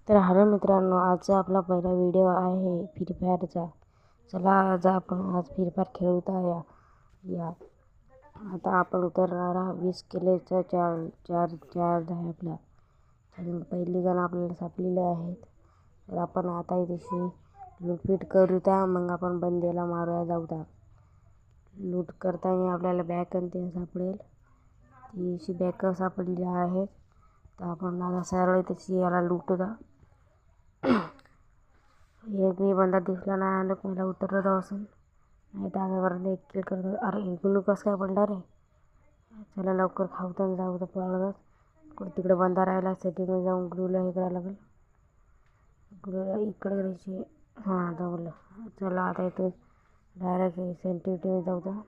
तर हॅलो मित्रांनो, आजचा आपला पहिला व्हिडिओ आहे फ्री फायरचा। चला आज आपण फ्री फायर खेळूया या आता आपण उतरणार 20 किलोचा चार्ज आहे आपला। अजून पहिली गण आपल्याला सापलेले आहेत। तर आपण आता इथे लूटपीट करूया, मग आपण बंदेला मारूया जाऊया। लूट करताना आपल्याला बॅग ते सापडेल, ती बॅग सापडली आहे। तर आपण आता सरळ त्याची याला लूटूया। एक भी बंदा दिसला नाही आणि मला उतरत असून नाही तर आतापर्यंत एक किल करतो। अरे गुलू कसं काय पडला रे? चला लवकर खाऊन जाऊ तर पळत तिकडे बंदा राहिला। सेटिंगमध्ये जाऊन ग्लूला हे करायला लागेल, ग्लूला इकडे करायची। हां जमलं। चला आता इथून डायरेक्ट सेंटिव्हिटीमध्ये जाऊ तर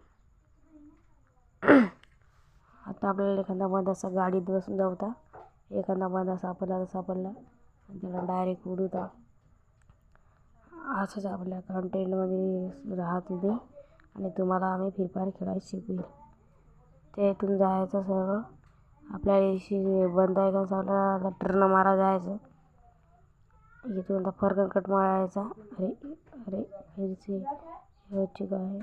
आता आपल्याला एखादा बंदा असा गाडीत बसून जाऊ तर एखादा बंदा सापडला आणि त्याला डायरेक्ट उडू तर असंच आपल्या कंटेंटमध्ये राहा तुम्ही आणि तुम्हाला आम्ही फ्री फायर खेळायला शिकवेल। ते इथून जायचं सरळ आपल्या इशी बंद आहे का सापडला टर्न मारा जायचं। इथून आता फरकट मारायचा। अरे अरे फिरची काय